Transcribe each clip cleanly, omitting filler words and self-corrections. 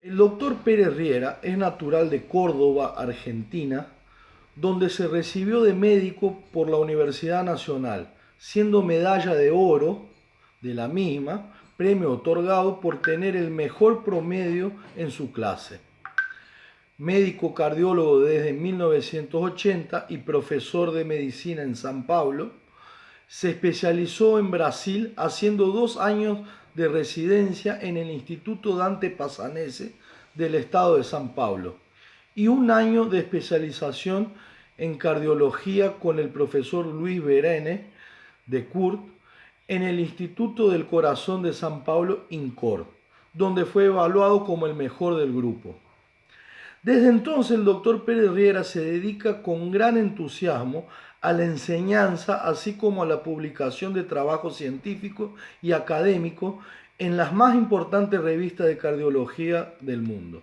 El doctor Pérez Riera es natural de Córdoba, Argentina, donde se recibió de médico por la Universidad Nacional, siendo medalla de oro de la misma, premio otorgado por tener el mejor promedio en su clase. Médico cardiólogo desde 1980 y profesor de medicina en San Pablo, se especializó en Brasil haciendo 2 años de residencia en el Instituto Dante Passanese del estado de San Paulo y 1 año de especialización en cardiología con el profesor Luis Berene de Kurt en el Instituto del Corazón de San Paulo INCOR, donde fue evaluado como el mejor del grupo. Desde entonces el doctor Pérez Riera se dedica con gran entusiasmo a la enseñanza, así como a la publicación de trabajos científicos y académicos en las más importantes revistas de cardiología del mundo,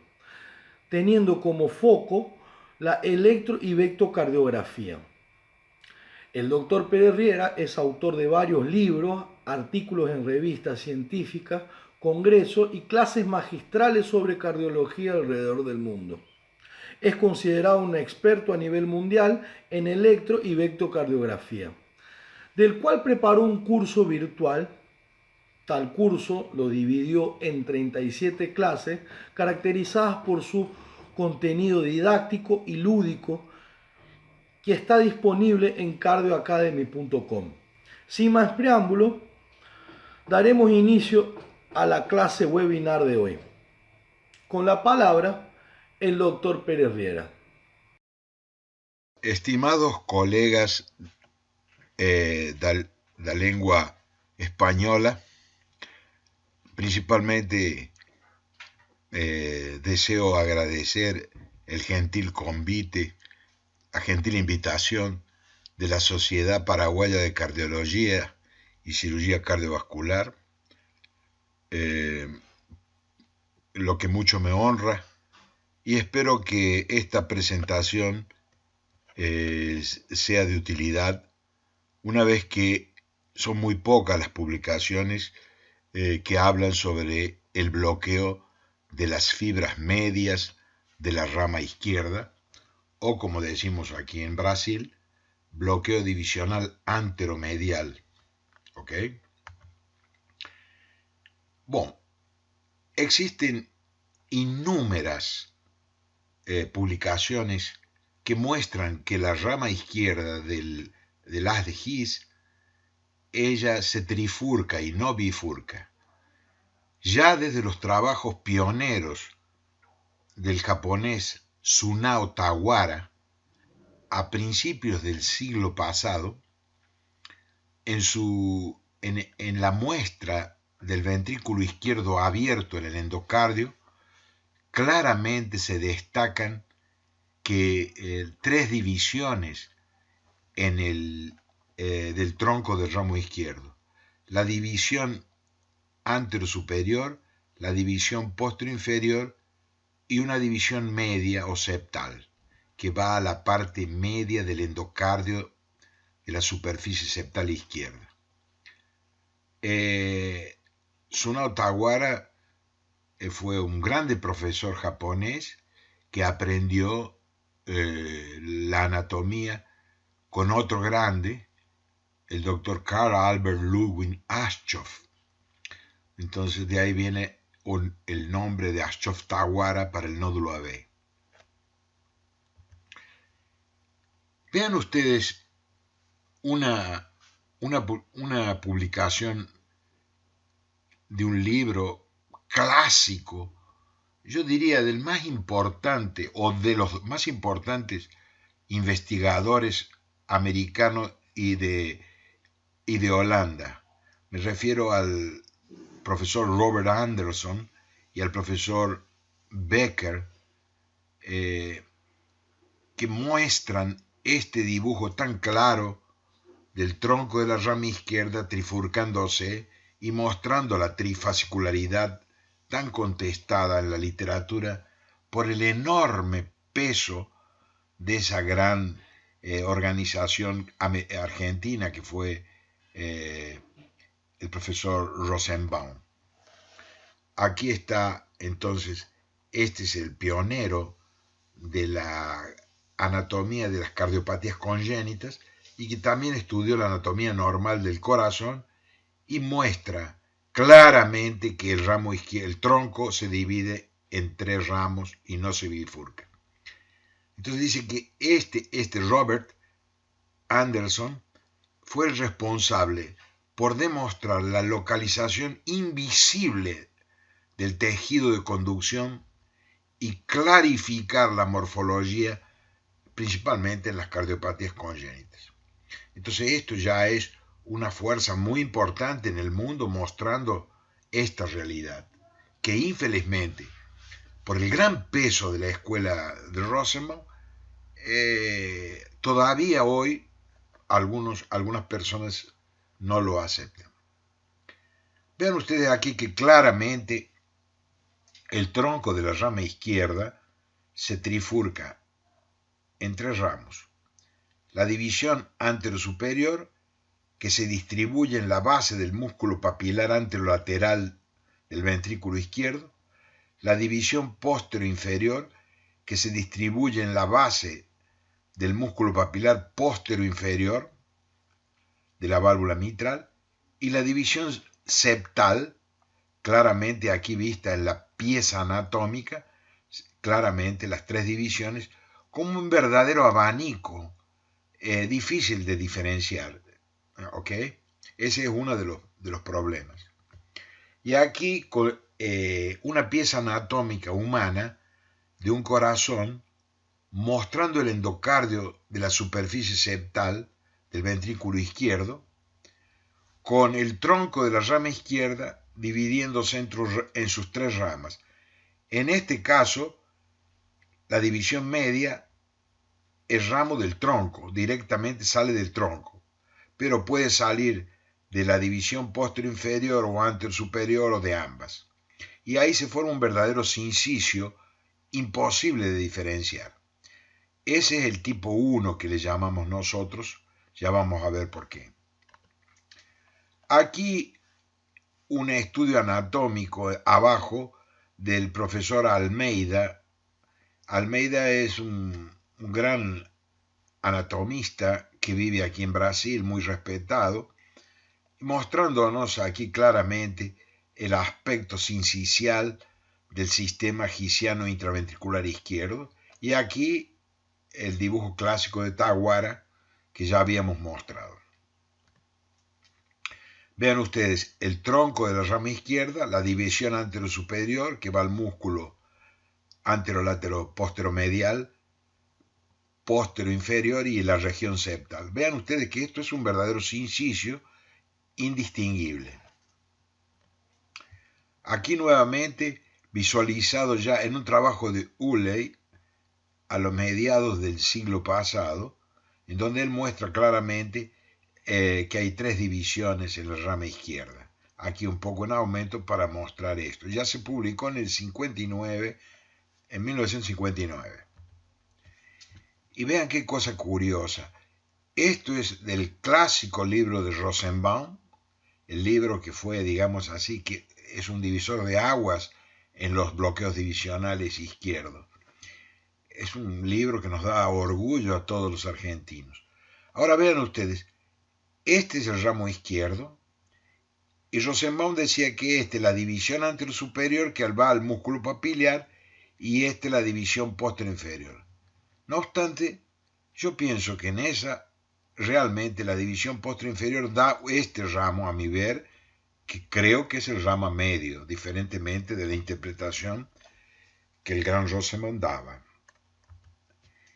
teniendo como foco la electro y vectocardiografía. El doctor Pérez Riera es autor de varios libros, artículos en revistas científicas, congresos y clases magistrales sobre cardiología alrededor del mundo. Es considerado un experto a nivel mundial en electro y vectocardiografía, del cual preparó un curso virtual. Tal curso lo dividió en 37 clases, caracterizadas por su contenido didáctico y lúdico, que está disponible en cardioacademy.com. Sin más preámbulo, daremos inicio a la clase webinar de hoy. Con la palabra, el doctor Pérez Riera. Estimados colegas da lengua española, principalmente deseo agradecer el gentil convite, la gentil invitación de la Sociedad Paraguaya de Cardiología y Cirugía Cardiovascular, lo que mucho me honra, y espero que esta presentación sea de utilidad, una vez que son muy pocas las publicaciones que hablan sobre el bloqueo de las fibras medias de la rama izquierda, o como decimos aquí en Brasil, bloqueo divisional anteromedial. ¿Ok? Bueno, existen innúmeras publicaciones que muestran que la rama izquierda del haz de His, ella se trifurca y no bifurca. Ya desde los trabajos pioneros del japonés Tsunao Tawara a principios del siglo pasado, en la muestra del ventrículo izquierdo abierto en el endocardio, claramente se destacan que 3 divisiones del tronco del ramo izquierdo: la división anterosuperior, la división posterior y una división media o septal, que va a la parte media del endocardio de la superficie septal izquierda. Tsunao Tawara fue un grande profesor japonés que aprendió la anatomía con otro grande, el doctor Carl Albert Ludwig Aschoff. Entonces de ahí viene el nombre de Aschoff Tawara para el nódulo AB. Vean ustedes una publicación de un libro clásico, yo diría del más importante o de los más importantes investigadores americanos y de Holanda. Me refiero al profesor Robert Anderson y al profesor Becker, que muestran este dibujo tan claro del tronco de la rama izquierda trifurcándose y mostrando la trifascicularidad tan contestada en la literatura por el enorme peso de esa gran organización argentina que fue el profesor Rosenbaum. Aquí está entonces este es el pionero de la anatomía de las cardiopatías congénitas y que también estudió la anatomía normal del corazón y muestra claramente que el ramo izquierdo, el tronco se divide en 3 ramos y no se bifurca. Entonces dice que este Robert Anderson fue el responsable por demostrar la localización invisible del tejido de conducción y clarificar la morfología, principalmente en las cardiopatías congénitas. Entonces esto ya es una fuerza muy importante en el mundo mostrando esta realidad, que infelizmente, por el gran peso de la escuela de Rosenbaum, todavía hoy algunas personas no lo aceptan. Vean ustedes aquí que claramente el tronco de la rama izquierda se trifurca en 3 ramos. La división anterosuperior, que se distribuye en la base del músculo papilar anterolateral del ventrículo izquierdo. La división posterior-inferior, que se distribuye en la base del músculo papilar posterior-inferior de la válvula mitral. Y la división septal, claramente aquí vista en la pieza anatómica, claramente las 3 divisiones, como un verdadero abanico difícil de diferenciar. ¿Ok? Ese es uno de los problemas. Y aquí una pieza anatómica humana de un corazón mostrando el endocardio de la superficie septal del ventrículo izquierdo, con el tronco de la rama izquierda dividiéndose en sus 3 ramas. En este caso, la división media es ramo del tronco, directamente sale del tronco, pero puede salir de la división posterior-inferior o anterior-superior o de ambas. Y ahí se forma un verdadero sincicio imposible de diferenciar. Ese es el tipo 1 que le llamamos nosotros, ya vamos a ver por qué. Aquí un estudio anatómico abajo del profesor Almeida. Almeida es un gran anatomista que vive aquí en Brasil, muy respetado, mostrándonos aquí claramente el aspecto sincicial del sistema gisiano intraventricular izquierdo, y aquí el dibujo clásico de Taguara que ya habíamos mostrado. Vean ustedes el tronco de la rama izquierda, la división anterosuperior que va al músculo anterolateral posteromedial, posterior-inferior y la región septal. Vean ustedes que esto es un verdadero sincicio indistinguible. Aquí nuevamente visualizado ya en un trabajo de Uley a los mediados del siglo pasado, en donde él muestra claramente que hay 3 divisiones en la rama izquierda. Aquí un poco en aumento para mostrar esto. Ya se publicó en el 59, en 1959. Y vean qué cosa curiosa. Esto es del clásico libro de Rosenbaum, el libro que fue, digamos así, que es un divisor de aguas en los bloqueos divisionales izquierdos. Es un libro que nos da orgullo a todos los argentinos. Ahora vean ustedes, este es el ramo izquierdo, y Rosenbaum decía que esta es la división anterosuperior que va al músculo papilar y esta es la división posterior-inferior. No obstante, yo pienso que en esa realmente la división posterior-inferior da este ramo, a mi ver, que creo que es el ramo medio, diferentemente de la interpretación que el gran Rosenbaum daba.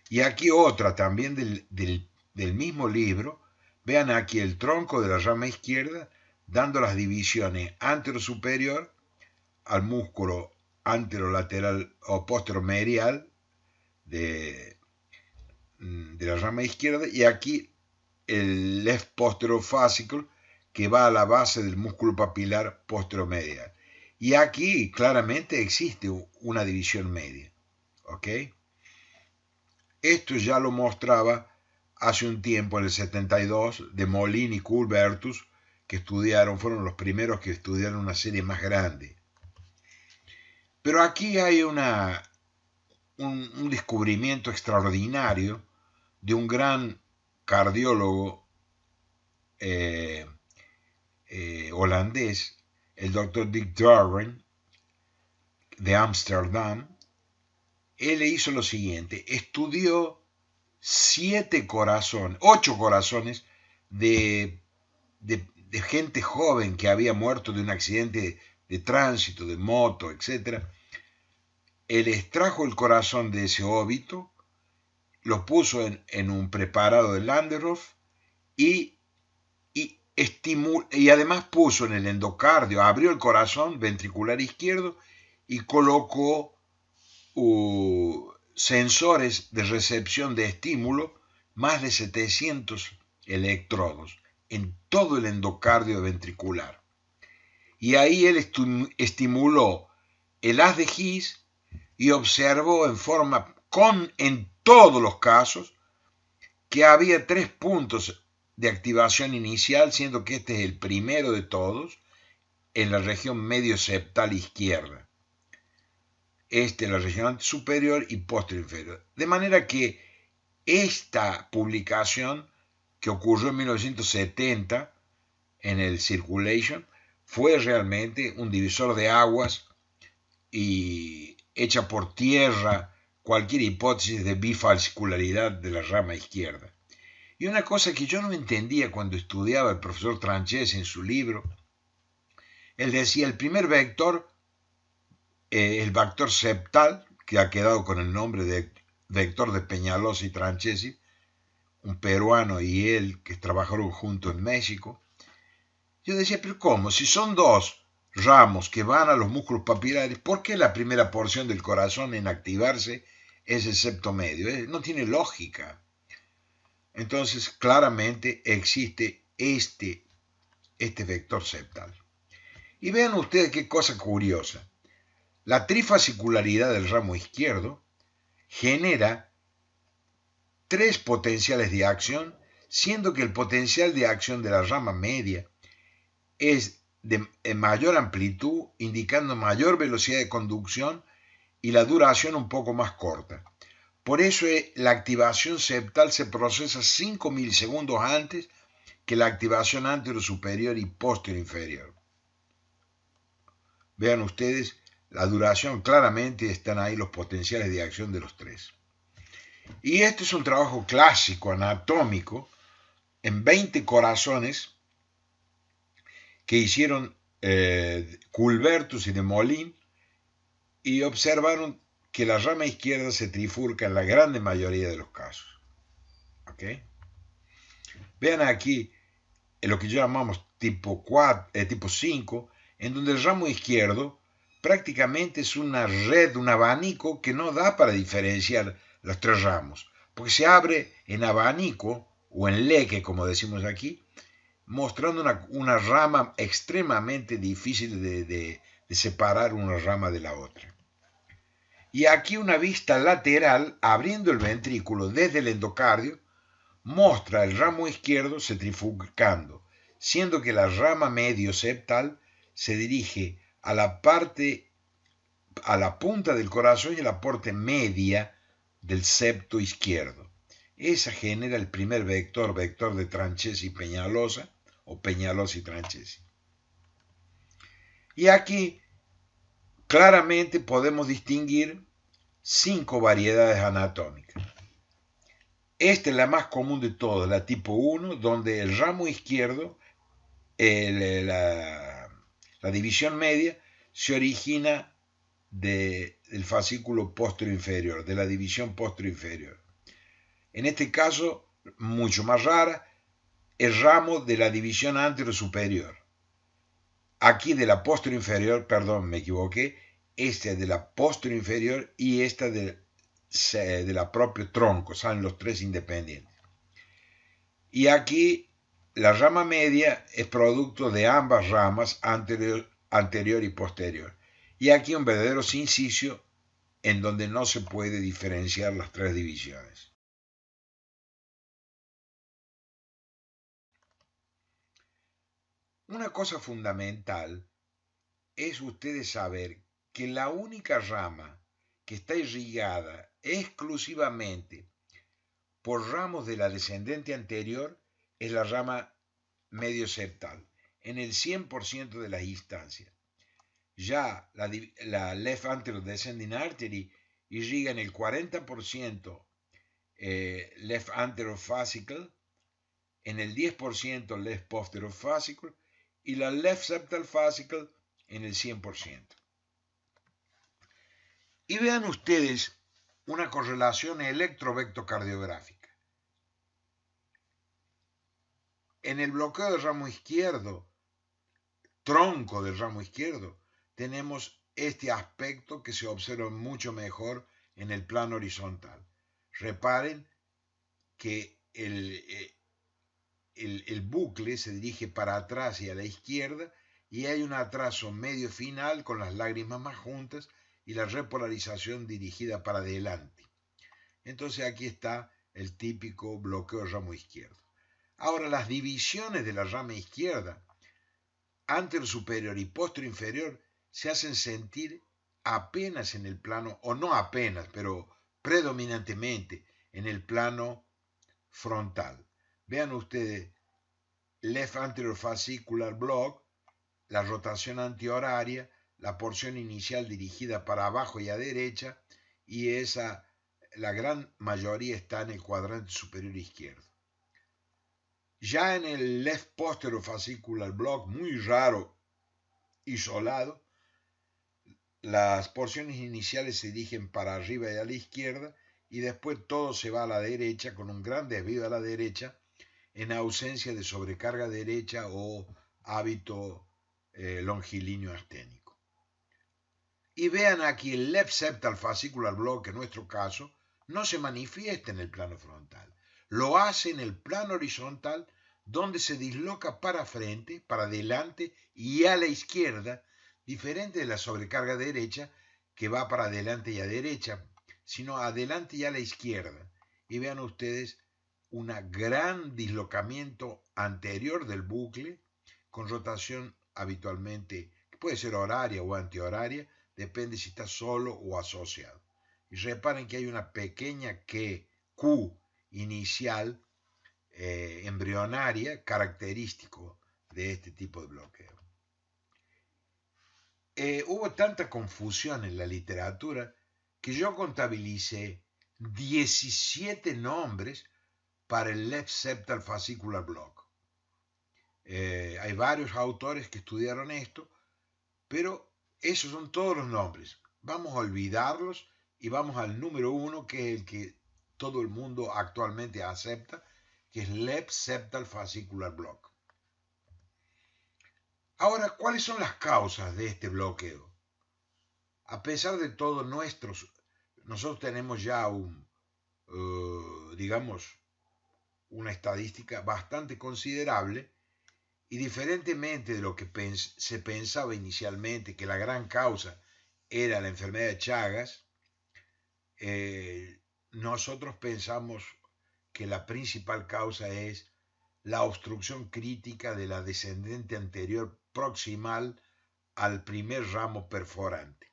Y aquí otra también del mismo libro. Vean aquí el tronco de la rama izquierda dando las divisiones anterosuperior al músculo anterolateral o posteromedial de la rama izquierda, y aquí el left posterior fascicle que va a la base del músculo papilar posteromedial. Y aquí claramente existe una división media. ¿Ok? Esto ya lo mostraba hace un tiempo, en el 72, de Molin y Culbertus, que fueron los primeros que estudiaron una serie más grande. Pero aquí hay un descubrimiento extraordinario de un gran cardiólogo eh, holandés, el doctor Dick Darwin, de Ámsterdam. Él hizo lo siguiente: estudió 8 corazones de gente joven que había muerto de un accidente de tránsito, de moto, etc. Él extrajo el corazón de ese óbito, lo puso en un preparado de Landerhof y, y además puso en el endocardio, abrió el corazón ventricular izquierdo y colocó sensores de recepción de estímulo, más de 700 electrodos en todo el endocardio ventricular. Y ahí él estimuló el haz de His y observó en todos los casos, que había 3 puntos de activación inicial, siendo que este es el primero de todos, en la región medio septal izquierda. En la región superior y posterior inferior. De manera que esta publicación, que ocurrió en 1970 en el Circulation, fue realmente un divisor de aguas y echa por tierra cualquier hipótesis de bifascularidad de la rama izquierda. Y una cosa que yo no entendía cuando estudiaba el profesor Tranchesi en su libro, él decía: el primer vector, el vector septal, que ha quedado con el nombre de vector de Peñalosa y Tranchesi, un peruano y él que trabajaron juntos en México. Yo decía, pero ¿cómo? Si son 2 ramos que van a los músculos papilares, ¿por qué la primera porción del corazón en activarse es el septo medio? No tiene lógica. Entonces, claramente existe este vector septal. Y vean ustedes qué cosa curiosa. La trifascicularidad del ramo izquierdo genera 3 potenciales de acción, siendo que el potencial de acción de la rama media es de mayor amplitud, indicando mayor velocidad de conducción y la duración un poco más corta. Por eso la activación septal se procesa 5 milisegundos antes que la activación anterior superior y posterior inferior. Vean ustedes, la duración, claramente están ahí los potenciales de acción de los 3. Y este es un trabajo clásico, anatómico, en 20 corazones que hicieron Culbertus y de Molin, y observaron que la rama izquierda se trifurca en la grande mayoría de los casos. ¿Okay? Vean aquí lo que llamamos tipo 5, en donde el ramo izquierdo prácticamente es una red, un abanico que no da para diferenciar los 3 ramos, porque se abre en abanico o en leque, como decimos aquí, mostrando una rama extremadamente difícil de separar una rama de la otra. Y aquí una vista lateral, abriendo el ventrículo desde el endocardio, muestra el ramo izquierdo se trifurcando, siendo que la rama medio septal se dirige a la punta del corazón y a la parte media del septo izquierdo. Esa genera el primer vector de Tranchesi y Peñalosa, o Peñalosa y Tranchesi. Y aquí claramente podemos distinguir 5 variedades anatómicas. Esta es la más común de todas, la tipo 1, donde el ramo izquierdo, la división media, se origina del fascículo posterior inferior, de la división posterior inferior. En este caso, mucho más rara, el ramo de la división anterior superior. Aquí de la posterior inferior, perdón, me equivoqué, esta es de la posterior inferior y esta de la propio tronco, salen los 3 independientes. Y aquí la rama media es producto de ambas ramas, anterior y posterior. Y aquí un verdadero sincicio en donde no se puede diferenciar las 3 divisiones. Una cosa fundamental es ustedes saber que la única rama que está irrigada exclusivamente por ramos de la descendente anterior es la rama medio septal, en el 100% de las instancias. Ya la left anterior descending artery irriga en el 40% left anterior fascicle, en el 10% left posterior fascicle y la left septal fascicle en el 100%. Y vean ustedes una correlación electrovectocardiográfica. En el bloqueo del ramo izquierdo, tronco del ramo izquierdo, tenemos este aspecto que se observa mucho mejor en el plano horizontal. Reparen que el bucle se dirige para atrás y a la izquierda y hay un atraso medio final con las lágrimas más juntas y la repolarización dirigida para adelante. Entonces aquí está el típico bloqueo del ramo izquierdo. Ahora, las divisiones de la rama izquierda, anterior superior y posterior inferior, se hacen sentir apenas en el plano, o no apenas, pero predominantemente en el plano frontal. Vean ustedes, left anterior fascicular block, la rotación antihoraria, la porción inicial dirigida para abajo y a derecha, y la gran mayoría está en el cuadrante superior izquierdo. Ya en el left posterior fascicular block, muy raro, isolado, las porciones iniciales se dirigen para arriba y a la izquierda y después todo se va a la derecha con un gran desvío a la derecha en ausencia de sobrecarga derecha o hábito longilíneo asténico. Y vean aquí el left septal fascicular block, en nuestro caso, no se manifiesta en el plano frontal. Lo hace en el plano horizontal, donde se disloca para frente, para adelante y a la izquierda, diferente de la sobrecarga derecha, que va para adelante y a derecha, sino adelante y a la izquierda. Y vean ustedes un gran dislocamiento anterior del bucle, con rotación habitualmente, que puede ser horaria o antihoraria, depende si está solo o asociado. Y reparen que hay una pequeña Q inicial embrionaria característico de este tipo de bloqueo. Hubo tanta confusión en la literatura que yo contabilicé 17 nombres para el left septal fascicular block. Hay varios autores que estudiaron esto, pero esos son todos los nombres. Vamos a olvidarlos y vamos al número 1, que es el que todo el mundo actualmente acepta, que es left septal fascicular block. Ahora, ¿cuáles son las causas de este bloqueo? A pesar de todo, nosotros tenemos ya una estadística bastante considerable, y diferentemente de lo que se pensaba inicialmente, que la gran causa era la enfermedad de Chagas, nosotros pensamos que la principal causa es la obstrucción crítica de la descendente anterior proximal al primer ramo perforante.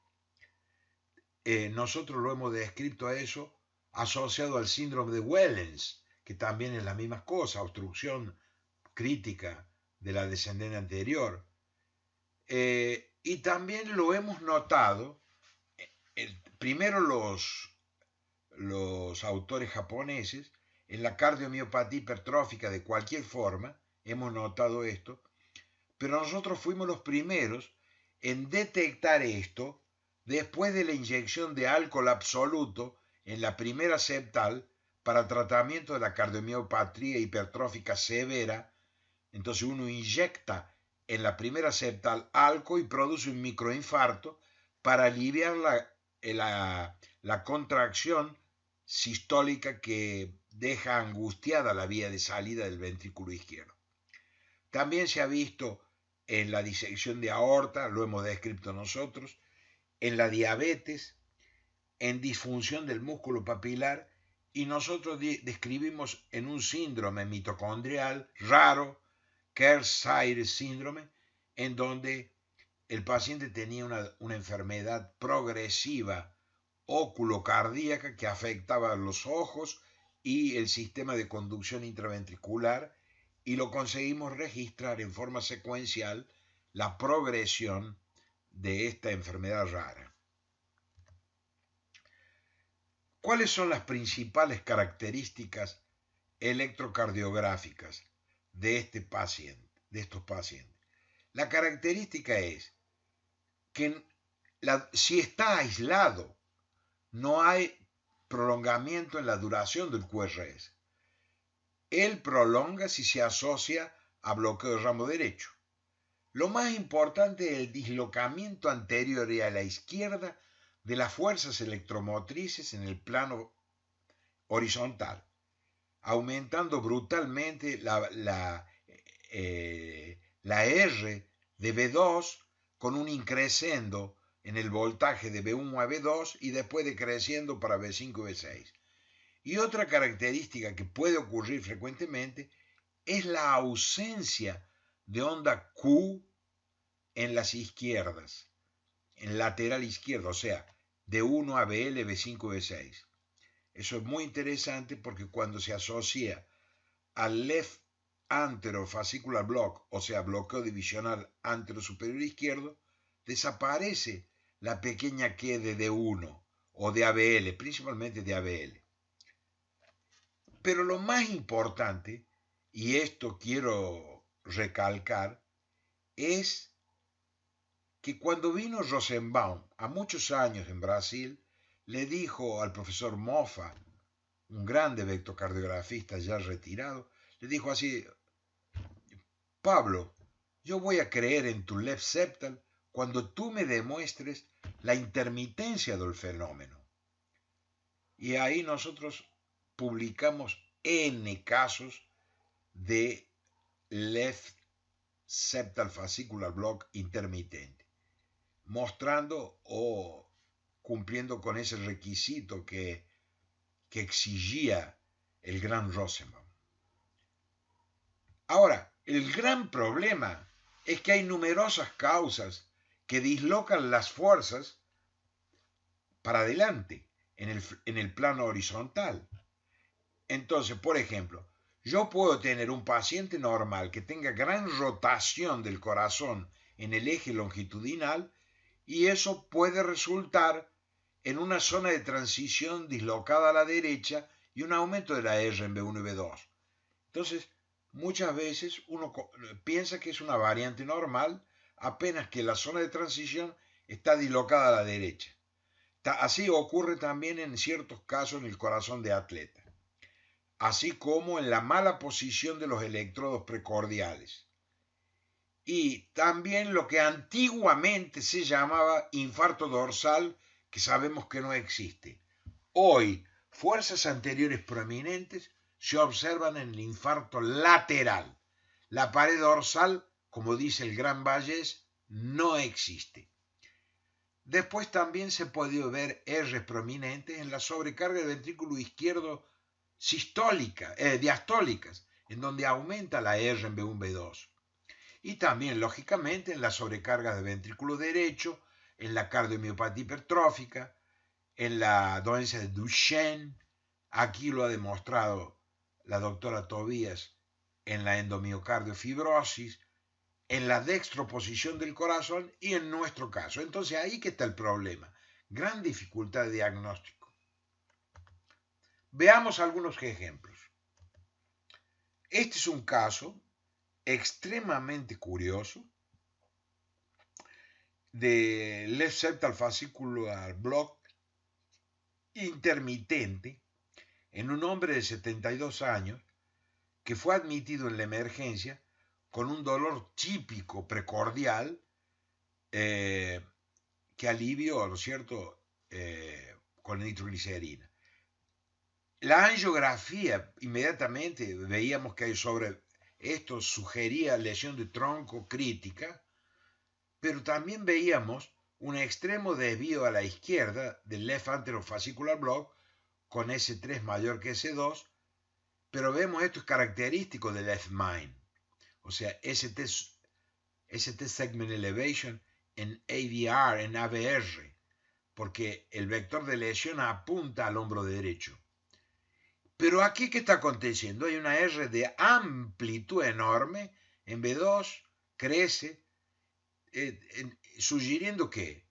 Nosotros lo hemos descrito a eso asociado al síndrome de Wellens, que también es la misma cosa, obstrucción crítica de la descendente anterior. Y también lo hemos notado, primero los autores japoneses, en la cardiomiopatía hipertrófica de cualquier forma, hemos notado esto, pero nosotros fuimos los primeros en detectar esto después de la inyección de alcohol absoluto en la primera septal para tratamiento de la cardiomiopatía hipertrófica severa. Entonces uno inyecta en la primera septal alcohol y produce un microinfarto para aliviar la contracción sistólica que deja angustiada la vía de salida del ventrículo izquierdo. También se ha visto en la disección de aorta, lo hemos descrito nosotros, en la diabetes, en disfunción del músculo papilar, y nosotros describimos en un síndrome mitocondrial raro, Kearns-Sayre síndrome, en donde el paciente tenía una enfermedad progresiva oculocardíaca que afectaba los ojos y el sistema de conducción intraventricular, y lo conseguimos registrar en forma secuencial la progresión de esta enfermedad rara. ¿Cuáles son las principales características electrocardiográficas de estos pacientes? La característica es que si está aislado, no hay prolongamiento en la duración del QRS. Él prolonga si se asocia a bloqueo de ramo derecho. Lo más importante es el dislocamiento anterior y a la izquierda de las fuerzas electromotrices en el plano horizontal, aumentando brutalmente la R de B2 con un increscendo en el voltaje de B1 a B2 y después decreciendo para B5 y B6. Y otra característica que puede ocurrir frecuentemente es la ausencia de onda Q en las izquierdas, en lateral izquierdo, o sea, de 1 a BL, B5, B6. Eso es muy interesante porque cuando se asocia al left anterofascicular block, o sea, bloqueo divisional anterosuperior izquierdo, desaparece la pequeña Q de D1 o de ABL, principalmente de ABL. Pero lo más importante, y esto quiero recalcar, es que cuando vino Rosenbaum a muchos años en Brasil, le dijo al profesor Mofa, un grande vectocardiografista ya retirado, le dijo así: Pablo, yo voy a creer en tu left septal cuando tú me demuestres la intermitencia del fenómeno. Y ahí nosotros publicamos N casos de left septal fascicular block intermitente, mostrando o cumpliendo con ese requisito que exigía el gran Rosenbaum. Ahora, el gran problema es que hay numerosas causas que dislocan las fuerzas para adelante en el plano horizontal. Entonces, por ejemplo, yo puedo tener un paciente normal que tenga gran rotación del corazón en el eje longitudinal y eso puede resultar en una zona de transición dislocada a la derecha y un aumento de la R en B1 y B2. Entonces, muchas veces uno piensa que es una variante normal, apenas que la zona de transición está dislocada a la derecha. Así ocurre también en ciertos casos en el corazón de atleta, así como en la mala posición de los electrodos precordiales. Y también lo que antiguamente se llamaba infarto dorsal, que sabemos que no existe. Hoy, fuerzas anteriores prominentes se observan en el infarto lateral. La pared dorsal, como dice el gran Bayes, no existe. Después también se puede ver R prominentes en la sobrecarga del ventrículo izquierdo diastólicas, en donde aumenta la R en B1, B2. Y también, lógicamente, en la sobrecarga del ventrículo derecho, en la cardiomiopatía hipertrófica, en la dolencia de Duchenne. Aquí lo ha demostrado la doctora Tobías en la endomiocardiofibriosis, en la dextroposición del corazón y en nuestro caso. Entonces ahí que está el problema. Gran dificultad de diagnóstico. Veamos algunos ejemplos. Este es un caso extremadamente curioso de left septal fascicular block intermitente en un hombre de 72 años que fue admitido en la emergencia con un dolor típico precordial que alivió, ¿no es cierto?, con nitroglicerina. La angiografía, inmediatamente veíamos que sobre esto sugería lesión de tronco crítica, pero también veíamos un extremo desvío a la izquierda del left anterofascicular block con S3 mayor que S2, pero vemos esto es característico del left main, o sea, ST segment elevation en AVR, en AVR, porque el vector de lesión apunta al hombro derecho. Pero aquí, ¿qué está aconteciendo? Hay una R de amplitud enorme, en B2 crece, sugiriendo que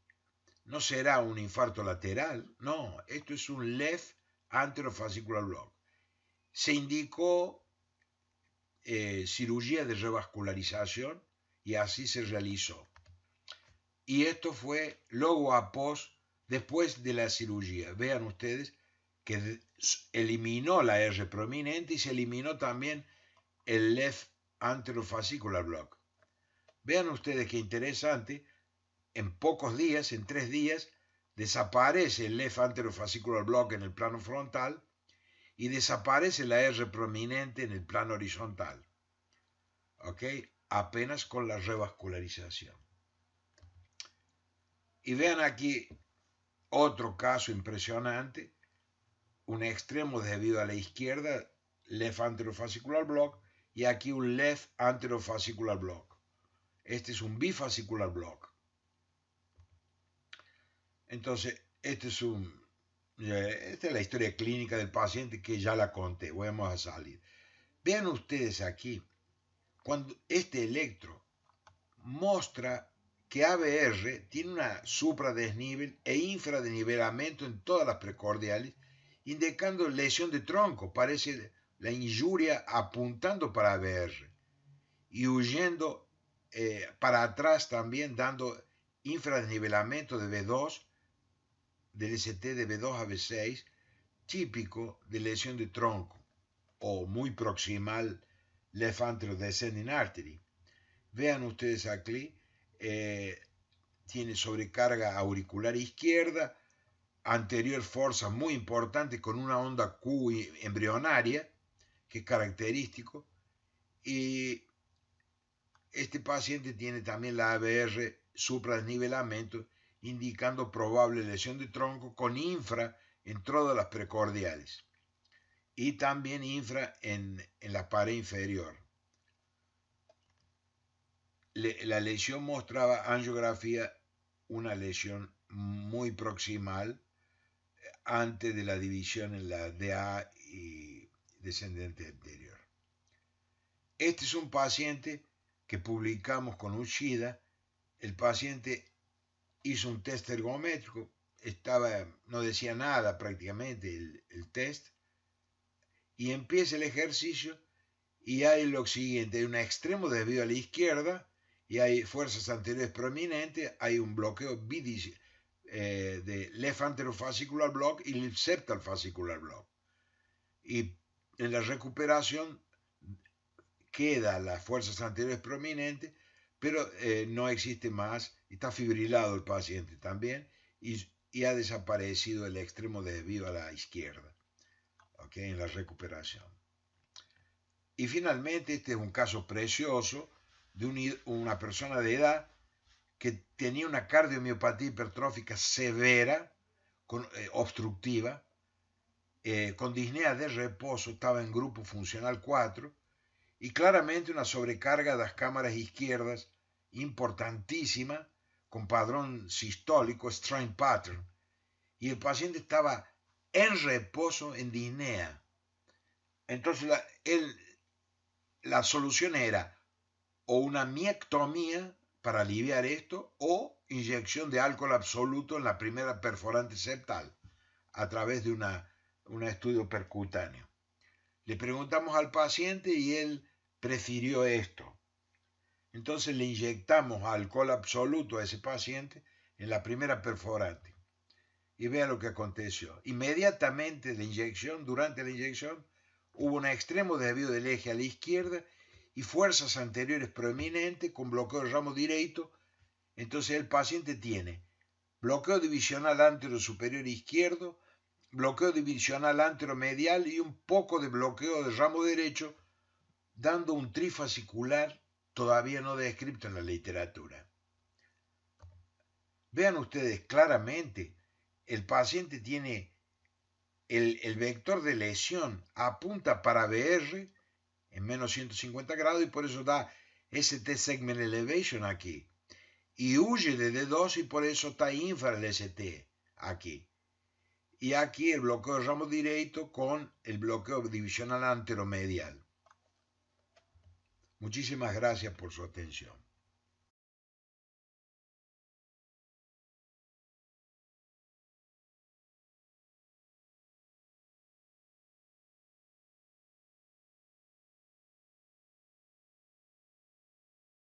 no será un infarto lateral, no, esto es un left anterofascicular block. Se indicó cirugía de revascularización y así se realizó. Y esto fue luego a post, después de la cirugía. Vean ustedes que eliminó la R prominente y se eliminó también el left anterofascicular block. Vean ustedes qué interesante, en pocos días, en 3 días, desaparece el left anterofascicular block en el plano frontal y desaparece la R prominente en el plano horizontal. ¿Ok? Apenas con la revascularización. Y vean aquí otro caso impresionante, un extremo debido a la izquierda, left anterofascicular block, y aquí un left anterofascicular block. Este es un bifascicular block. Entonces, esta es la historia clínica del paciente que ya la conté, vamos a salir. Vean ustedes aquí, cuando este electro muestra que AVR tiene una supradesnivel e infradesnivelamiento en todas las precordiales, indicando lesión de tronco, parece la injuria apuntando para AVR y huyendo para atrás también, dando infradesnivelamiento de B2, del ST de B2 a B6, típico de lesión de tronco o muy proximal left antero descending artery. Vean ustedes aquí, tiene sobrecarga auricular izquierda, anterior fuerza muy importante con una onda Q embrionaria, que es característico, y este paciente tiene también la AVR supradesnivelamiento, indicando probable lesión de tronco con infra en todas las precordiales y también infra en la pared inferior. La lesión mostraba angiografía, una lesión muy proximal antes de la división en la DA y descendente anterior. Este es un paciente que publicamos con Uchida. El paciente hizo un test ergométrico, no decía nada prácticamente el test, y empieza el ejercicio y hay lo siguiente, hay un extremo desvío a la izquierda y hay fuerzas anteriores prominentes, hay un bloqueo de left anterofascicular block y left septal fascicular block. Y en la recuperación queda las fuerzas anteriores prominentes, pero no existe más, está fibrilado el paciente también y ha desaparecido el extremo desvío a la izquierda, ¿okay? En la recuperación. Y finalmente, este es un caso precioso de una persona de edad que tenía una cardiomiopatía hipertrófica severa, obstructiva, con disnea de reposo, estaba en grupo funcional 4, y claramente una sobrecarga de las cámaras izquierdas importantísima, con padrón sistólico, strain pattern, y el paciente estaba en reposo en disnea. Entonces la solución era o una miectomía para aliviar esto o inyección de alcohol absoluto en la primera perforante septal a través de un estudio percutáneo. Le preguntamos al paciente y él prefirió esto. Entonces le inyectamos alcohol absoluto a ese paciente en la primera perforante. Y vea lo que aconteció. Inmediatamente durante la inyección, hubo un extremo desvío del eje a la izquierda y fuerzas anteriores prominentes con bloqueo de ramo derecho. Entonces el paciente tiene bloqueo divisional antero superior izquierdo, bloqueo divisional antero medial y un poco de bloqueo de ramo derecho, dando un trifascicular todavía no descrito en la literatura. Vean ustedes claramente, el paciente tiene el vector de lesión apunta para BR en menos 150 grados y por eso da ST segment elevation aquí. y huye de D2 y por eso está infra el ST aquí. Y aquí el bloqueo de ramo directo con el bloqueo divisional anteromedial. Muchísimas gracias por su atención.